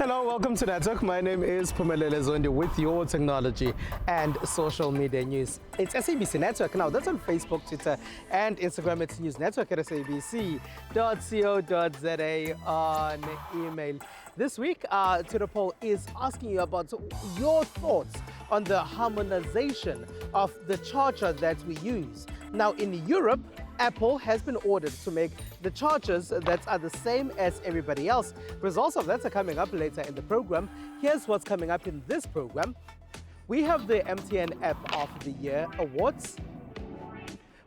Hello, welcome to Network. My name is Pumelele Zondi with your technology and social media news. It's SABC Network now. That's on Facebook, Twitter, and Instagram. It's News Network at sabc.co.za on email. This week, Twitter poll is asking you about your thoughts on the harmonization of the charger that we use. Now, in Europe, Apple has been ordered to make the chargers that are the same as everybody else. Results of that are coming up later in the program. Here's what's coming up in this program. We have the MTN App of the Year Awards.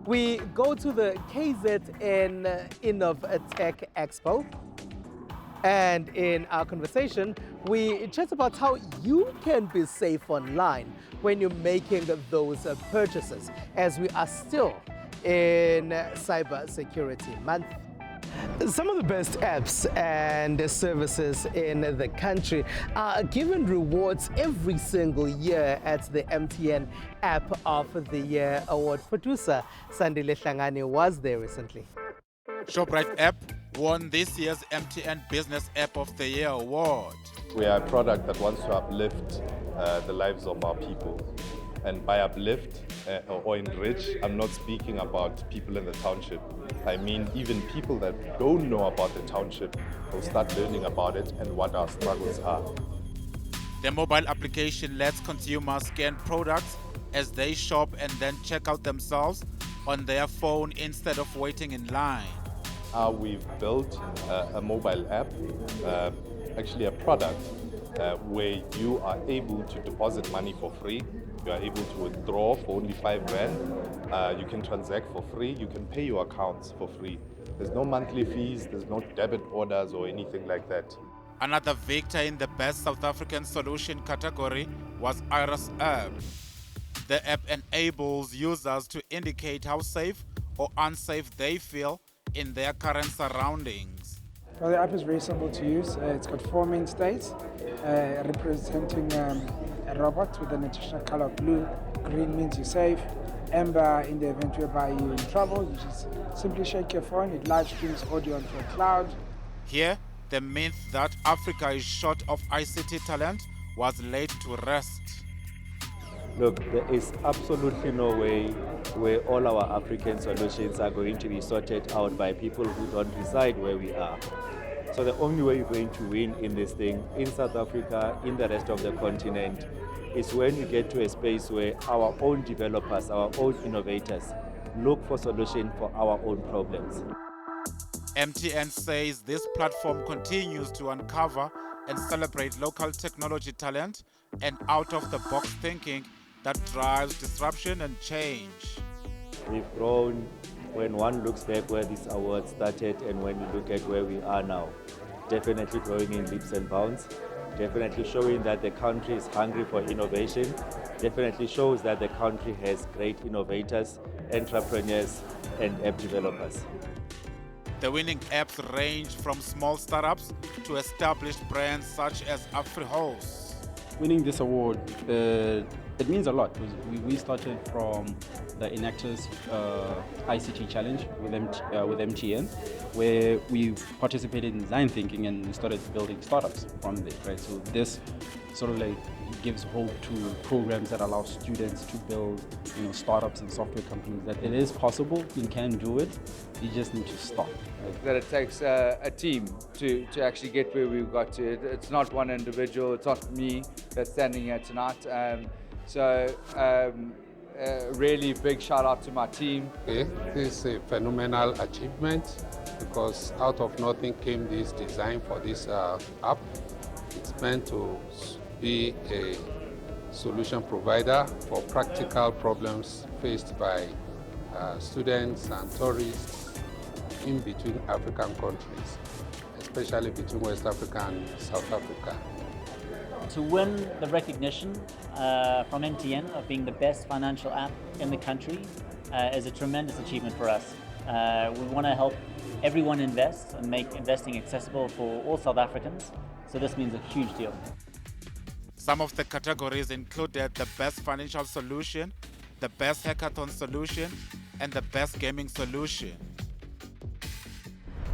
We go to the KZN InnovTech Expo. And in our conversation, we chat about how you can be safe online when you're making those purchases, as we are still in Cyber Security Month. Some of the best apps and services in the country are given rewards every single year at the MTN App of the Year Award. Producer Sandile Hlangani was there recently. Shoprite app won this year's MTN Business App of the Year award. We are a product that wants to uplift the lives of our people. And by uplift or enrich, I'm not speaking about people in the township. I mean even people that don't know about the township will start learning about it and what our struggles are. The mobile application lets consumers scan products as they shop and then check out themselves on their phone instead of waiting in line. We've built a mobile app, actually a product where you are able to deposit money for free. You are able to withdraw for only $5,000. You can transact for free. You can pay your accounts for free. There's no monthly fees. There's no debit orders or anything like that. Another victor in the Best South African Solution category was Iris App. The app enables users to indicate how safe or unsafe they feel in their current surroundings. Well, the app is very simple to use. It's got 4 main states representing a robot with an additional color of blue. Green means you're safe. Amber, in the event whereby you're in trouble, you just simply shake your phone, it live streams audio onto a cloud. Here, the myth that Africa is short of ICT talent was laid to rest. Look, there is absolutely no way where all our African solutions are going to be sorted out by people who don't reside where we are. So the only way you're going to win in this thing, in South Africa, in the rest of the continent, is when we get to a space where our own developers, our own innovators, look for solutions for our own problems. MTN says this platform continues to uncover and celebrate local technology talent and out-of-the-box thinking that drives disruption and change. We've grown when one looks back where this award started and when you look at where we are now. Definitely growing in leaps and bounds. Definitely showing that the country is hungry for innovation. Definitely shows that the country has great innovators, entrepreneurs, and app developers. The winning apps range from small startups to established brands such as AfriHouse. Winning this award, it means a lot. We started from the Enactors ICT Challenge with MTN, where we participated in design thinking and we started building startups from there, right? So this sort of like gives hope to programs that allow students to build, startups and software companies, that it is possible, you can do it, you just need to start. Right? That it takes a team to actually get where we've got to. It's not one individual, it's not me that's standing here tonight. Really big shout out to my team. This is a phenomenal achievement because out of nothing came this design for this app. It's meant to be a solution provider for practical problems faced by students and tourists in between African countries, especially between West Africa and South Africa. To win the recognition from MTN of being the best financial app in the country is a tremendous achievement for us. We want to help everyone invest and make investing accessible for all South Africans, so this means a huge deal. Some of the categories included the best financial solution, the best hackathon solution, and the best gaming solution.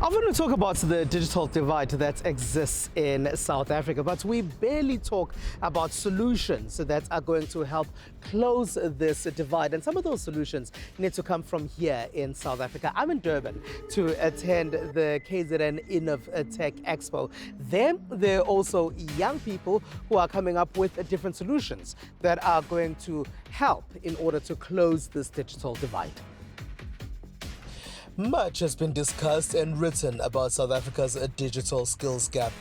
I want to talk about the digital divide that exists in South Africa, but we barely talk about solutions that are going to help close this divide. And some of those solutions need to come from here in South Africa. I'm in Durban to attend the KZN InnovTech expo. There are also young people who are coming up with different solutions that are going to help in order to close this digital divide. Much has been discussed and written about South Africa's digital skills gap.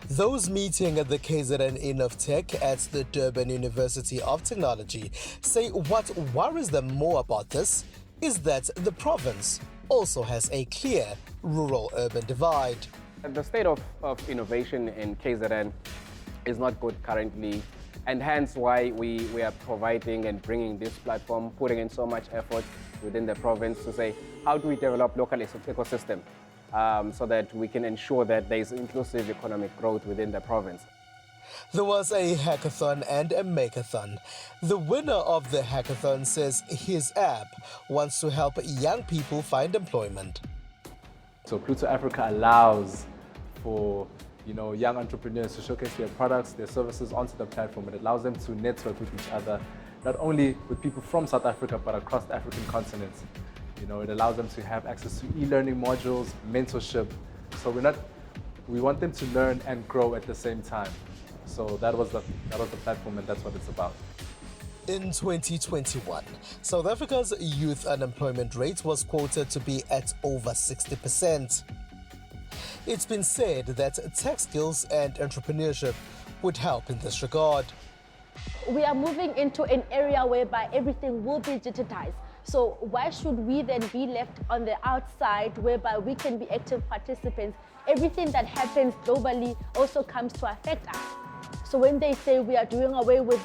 Those meeting at the KZN InnovTech at the Durban University of Technology say what worries them more about this is that the province also has a clear rural-urban divide. The state of innovation in KZN is not good currently, and hence why we are providing and bringing this platform, putting in so much effort within the province to say, how do we develop local ecosystem so that we can ensure that there is inclusive economic growth within the province. There was a hackathon and a makeathon. The winner of the hackathon says his app wants to help young people find employment. So Pluto Africa allows for young entrepreneurs to showcase their products, their services onto the platform. It allows them to network with each other, not only with people from South Africa, but across the African continent. It allows them to have access to e-learning modules, mentorship. So we want them to learn and grow at the same time. So that was the platform, and that's what it's about. In 2021, South Africa's youth unemployment rate was quoted to be at over 60%. It's been said that tech skills and entrepreneurship would help in this regard. We are moving into an area whereby everything will be digitized. So why should we then be left on the outside whereby we can be active participants? Everything that happens globally also comes to affect us. So when they say we are doing away with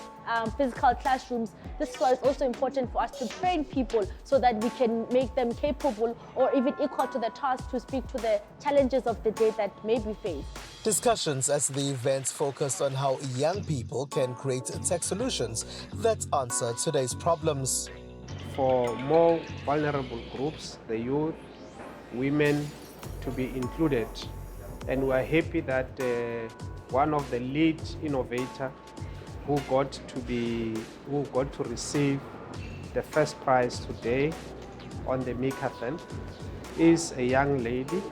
physical classrooms, this is why it's also important for us to train people so that we can make them capable or even equal to the task to speak to the challenges of the day that may be faced. Discussions at the event focused on how young people can create tech solutions that answer today's problems. For more vulnerable groups, the youth, women, to be included. And we're happy that one of the lead innovator who got to receive the first prize today on the Makeathon is a young lady.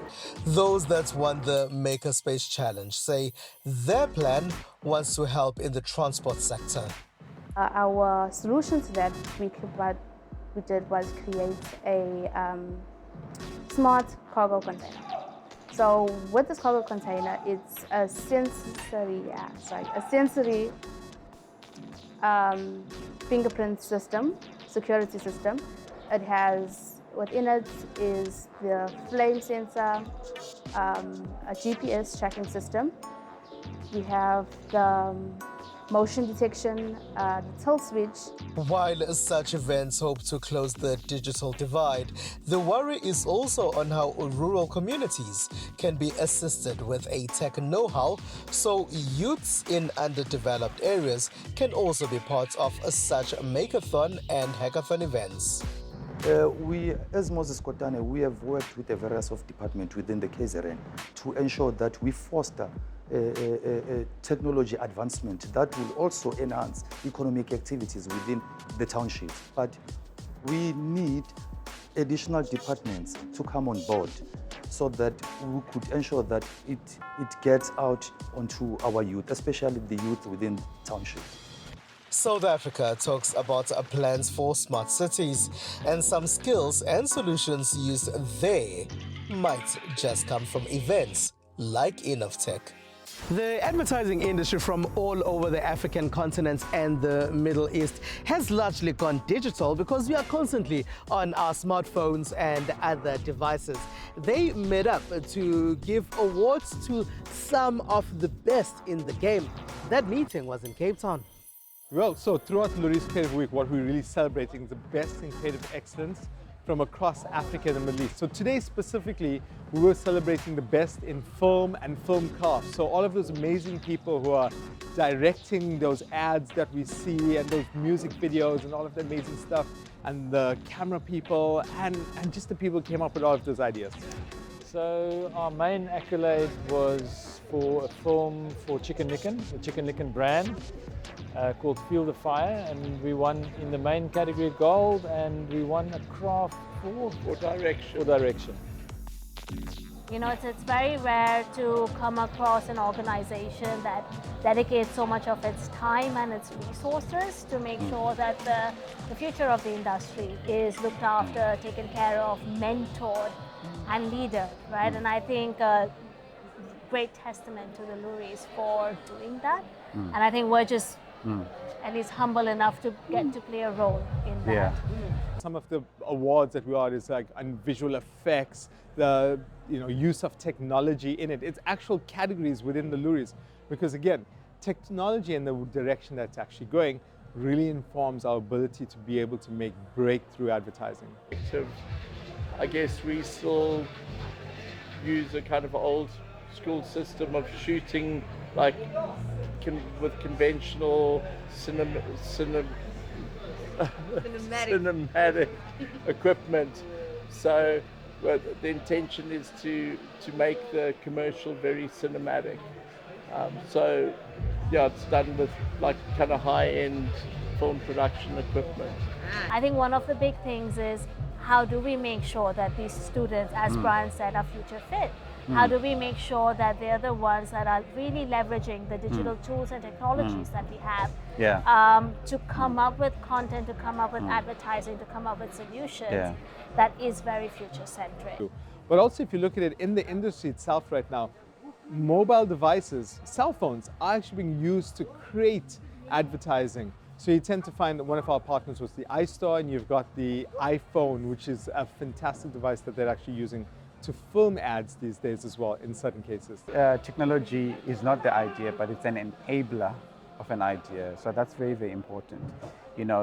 Those that won the Makerspace Challenge say their plan wants to help in the transport sector. Our solutions that we did was create a smart cargo container. So with this cargo container, it's a sensory fingerprint system, security system. It has, within it is the flame sensor, a GPS tracking system. We have the motion detection, the tilt switch. While such events hope to close the digital divide, the worry is also on how rural communities can be assisted with a tech know-how so youths in underdeveloped areas can also be part of such makeathon and hackathon events. We, as Moses Kotane, we have worked with a various of departments within the KZN to ensure that we foster technology advancement that will also enhance economic activities within the townships. But we need additional departments to come on board so that we could ensure that it gets out onto our youth, especially the youth within townships. South Africa talks about plans for smart cities, and some skills and solutions used there might just come from events like InnovTech. The advertising industry from all over the African continent and the Middle East has largely gone digital because we are constantly on our smartphones and other devices. They met up to give awards to some of the best in the game. That meeting was in Cape Town. Well, so throughout Loeries Creative Week, what we're really celebrating is the best in creative excellence from across Africa and the Middle East. So today specifically, we were celebrating the best in film and film craft. So all of those amazing people who are directing those ads that we see and those music videos and all of the amazing stuff, and the camera people and just the people who came up with all of those ideas. So our main accolade was for a film for Chicken Licken, the Chicken Licken brand, called Feel the Fire, and we won in the main category gold, and we won a craft for direction. You know, it's very rare to come across an organization that dedicates so much of its time and its resources to make sure that the future of the industry is looked after, taken care of, mentored, and leader, right? And I think great testament to the Loeries for doing that. And I think we're just at least humble enough to get to play a role in that. Some of the awards that we are is like on visual effects, the use of technology in it. It's actual categories within the Loeries, because again, technology and the direction that's actually going really informs our ability to be able to make breakthrough advertising. I guess we still use a kind of old school system of shooting, like with conventional cinematic equipment. So the intention is to make the commercial very cinematic. So yeah, it's done with like kind of high-end film production equipment. I think one of the big things is how do we make sure that these students, as Brian said, are future fit? How do we make sure that they're the ones that are really leveraging the digital tools and technologies that we have to come up with content, to come up with advertising, to come up with solutions that is very future-centric. But also, if you look at it in the industry itself right now, mobile devices, cell phones, are actually being used to create advertising. So you tend to find that one of our partners was the iStore, and you've got the iPhone, which is a fantastic device that they're actually using to film ads these days as well in certain cases. Technology is not the idea, but it's an enabler of an idea. So that's very, very important.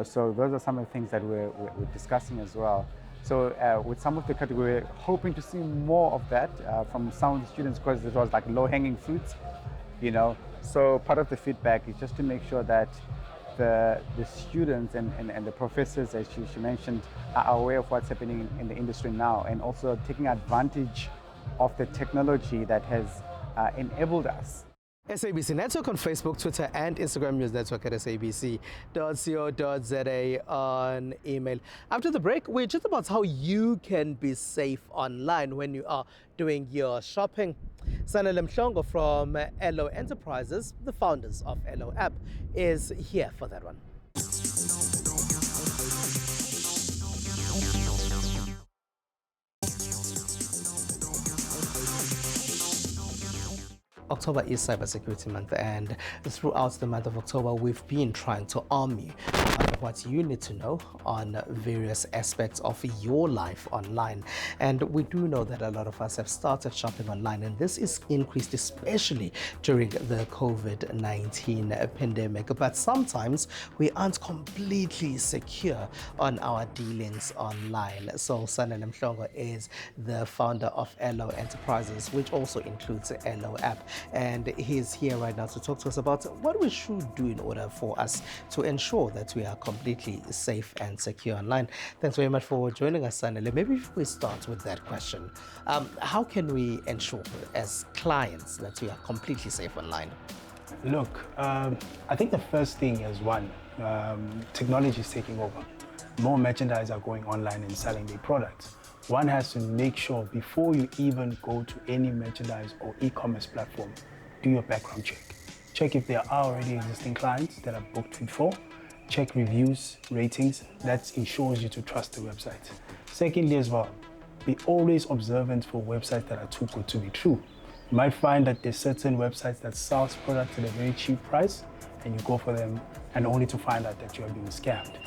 So those are some of the things that we're discussing as well. So with some of the category, we're hoping to see more of that from some of the students, because it was like low-hanging fruits, So part of the feedback is just to make sure that the students and the professors, as she mentioned, are aware of what's happening in the industry now, and also taking advantage of the technology that has enabled us. SABC Network on Facebook, Twitter, and Instagram. News Network at sabc.co.za on email. After the break, we're just about how you can be safe online when you are doing your shopping. Sanele Mhlongo from LO Enterprises, the founders of LO App, is here for that one. October is Cybersecurity Month, and throughout the month of October, we've been trying to arm you on what you need to know on various aspects of your life online. And we do know that a lot of us have started shopping online, and this is increased especially during the COVID-19 pandemic. But sometimes we aren't completely secure on our dealings online. So Sanele Mhlongo is the founder of LO Enterprises, which also includes the LO App. And he's here right now to talk to us about what we should do in order for us to ensure that we are completely safe and secure online. Thanks very much for joining us, Sanele. Maybe if we start with that question, how can we ensure as clients that we are completely safe online? Look, I think the first thing is technology is taking over. More merchandise are going online and selling their products. One has to make sure before you even go to any merchandise or e-commerce platform, do your background check. Check if there are already existing clients that have booked before. Check reviews, ratings. That ensures you to trust the website. Secondly as well, be always observant for websites that are too good to be true. You might find that there's certain websites that sell products at a very cheap price, and you go for them and only to find out that you are being scammed.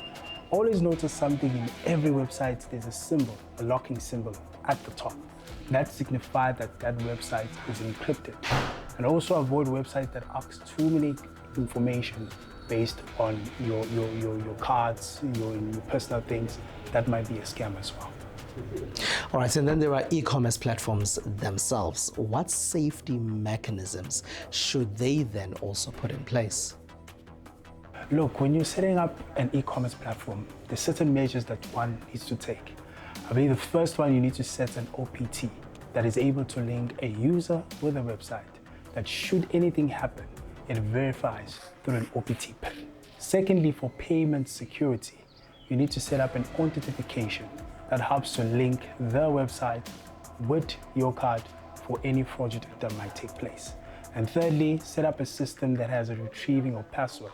Always notice something in every website. There's a symbol, a locking symbol at the top. That signifies that that website is encrypted. And also avoid websites that ask too many information based on your cards, your personal things. That might be a scam as well. All right, and then there are e-commerce platforms themselves. What safety mechanisms should they then also put in place? Look, when you're setting up an e-commerce platform, there's certain measures that one needs to take. I believe the first one, you need to set an OPT, that is able to link a user with a website that should anything happen, it verifies through an OPT PIN. Secondly, for payment security, you need to set up an authentication that helps to link the website with your card for any fraudulent that might take place. And thirdly, set up a system that has a retrieving of password,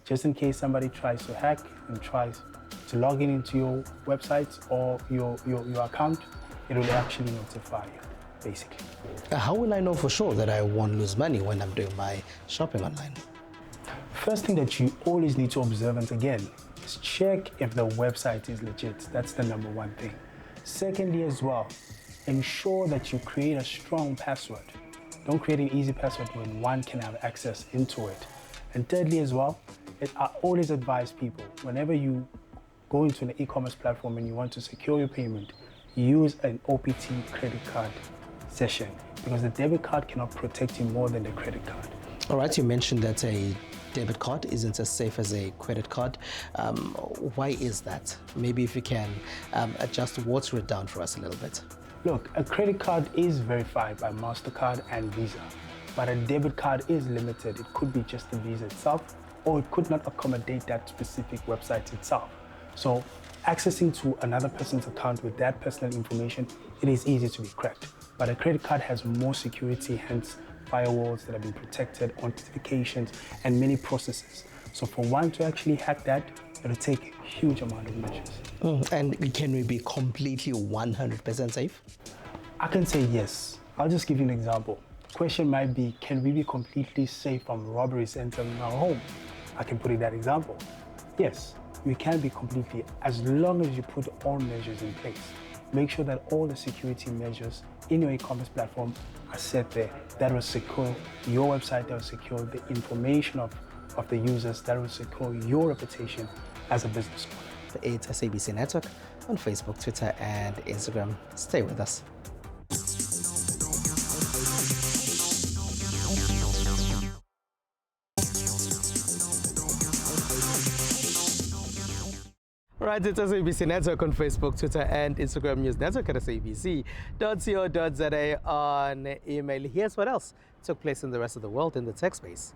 just in case somebody tries to hack and tries to log in into your website or your account, it will actually notify you, basically. How will I know for sure that I won't lose money when I'm doing my shopping online? First thing that you always need to observe, and again, is check if the website is legit. That's the number one thing. Secondly as well, ensure that you create a strong password. Don't create an easy password when one can have access into it. And thirdly as well, I always advise people, whenever you go into an e-commerce platform and you want to secure your payment, use an OPT credit card session, because the debit card cannot protect you more than the credit card. All right, you mentioned that a debit card isn't as safe as a credit card. Why is that? Maybe if you can just water it down for us a little bit. Look, a credit card is verified by MasterCard and Visa, but a debit card is limited. It could be just the Visa itself, or it could not accommodate that specific website itself. So accessing to another person's account with that personal information, it is easy to be cracked. But a credit card has more security, hence firewalls that have been protected, authentications, and many processes. So for one to actually hack that, it'll take a huge amount of measures. And can we be completely 100% safe? I can say yes. I'll just give you an example. Question might be, can we be completely safe from robberies entering our home? I can put it that example. Yes, we can be completely, as long as you put all measures in place. Make sure that all the security measures in your e-commerce platform are set there. That will secure your website, that will secure the information of the users, that will secure your reputation as a business owner. It's SABC Network on Facebook, Twitter, and Instagram. Stay with us. Right, it's SABC Network on Facebook, Twitter, and Instagram. News Network at sabc.co.za on email. Here's what else took place in the rest of the world in the tech space.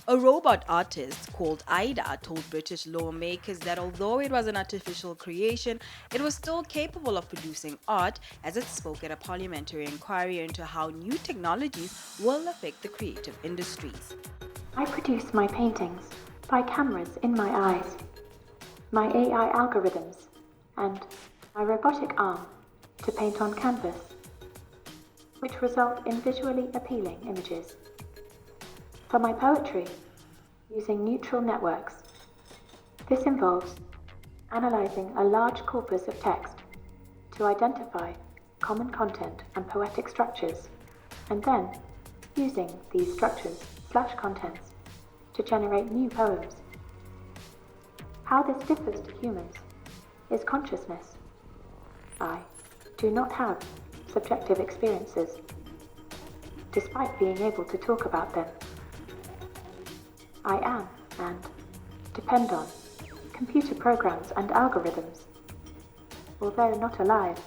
A robot artist called Ida told British lawmakers that although it was an artificial creation, it was still capable of producing art, as it spoke at a parliamentary inquiry into how new technologies will affect the creative industries. I produce my paintings by cameras in my eyes, my AI algorithms, and my robotic arm to paint on canvas, which result in visually appealing images. For my poetry, using neural networks. This involves analyzing a large corpus of text to identify common content and poetic structures, and then using these structures/contents to generate new poems. How this differs to humans is consciousness. I do not have subjective experiences, despite being able to talk about them. I am, and depend on, computer programs and algorithms. Although not alive,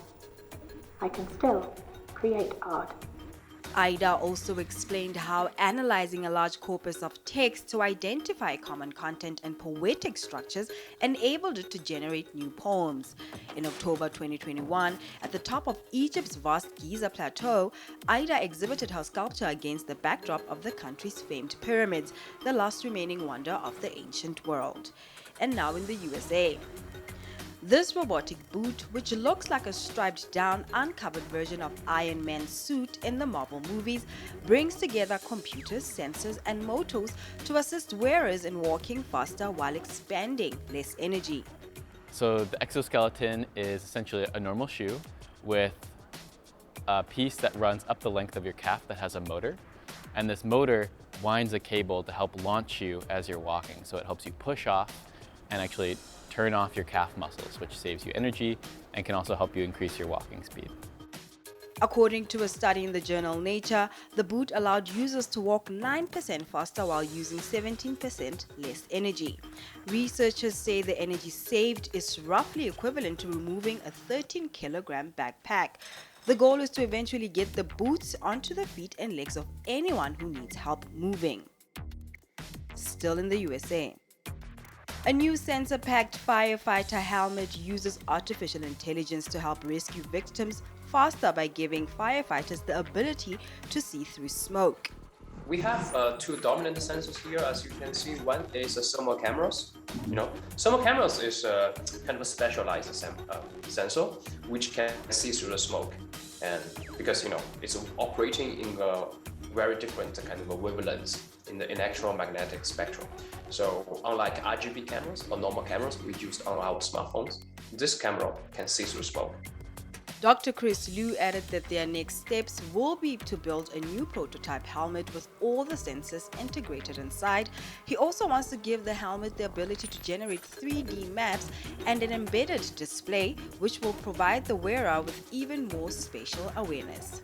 I can still create art. Ida also explained how analyzing a large corpus of text to identify common content and poetic structures enabled it to generate new poems. In October 2021, at the top of Egypt's vast Giza Plateau, Ida exhibited her sculpture against the backdrop of the country's famed pyramids, the last remaining wonder of the ancient world. And now in the USA. This robotic boot, which looks like a striped down, uncovered version of Iron Man's suit in the Marvel movies, brings together computers, sensors, and motors to assist wearers in walking faster while expending less energy. So the exoskeleton is essentially a normal shoe with a piece that runs up the length of your calf that has a motor. And this motor winds a cable to help launch you as you're walking. So it helps you push off and actually turn off your calf muscles, which saves you energy and can also help you increase your walking speed. According to a study in the journal Nature, the boot allowed users to walk 9% faster while using 17% less energy. Researchers say the energy saved is roughly equivalent to removing a 13-kilogram backpack. The goal is to eventually get the boots onto the feet and legs of anyone who needs help moving. Still in the USA. A new sensor-packed firefighter helmet uses artificial intelligence to help rescue victims faster by giving firefighters the ability to see through smoke. We have two dominant sensors here, as you can see. One is thermal cameras. Thermal cameras is kind of a specialized sensor which can see through the smoke, and because it's operating in a very different kind of a wavelengths in the electromagnetic spectrum. So unlike RGB cameras or normal cameras we use on our smartphones, this camera can see through smoke. Dr. Chris Liu added that their next steps will be to build a new prototype helmet with all the sensors integrated inside. He also wants to give the helmet the ability to generate 3D maps and an embedded display, which will provide the wearer with even more spatial awareness.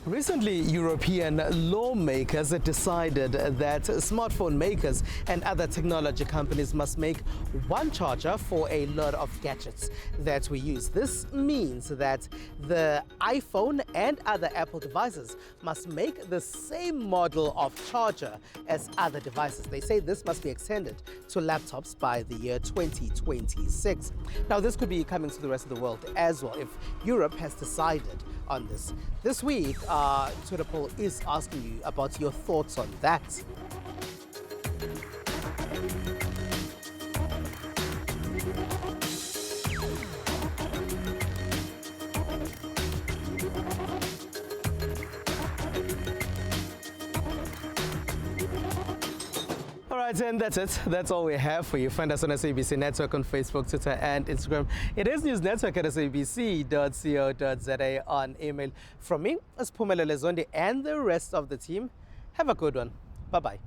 Recently, European lawmakers decided that smartphone makers and other technology companies must make one charger for a lot of gadgets that we use. This means that the iPhone and other Apple devices must make the same model of charger as other devices. They say this must be extended to laptops by the year 2026. Now, this could be coming to the rest of the world as well if Europe has decided on this. This week, Twitter poll is asking you about your thoughts on that. All right, and that's it. That's all we have for you. Find us on SABC Network on Facebook, Twitter, and Instagram. It is News Network at sabc.co.za on email. From me, as Phumelele Zondi and the rest of the team, have a good one. Bye-bye.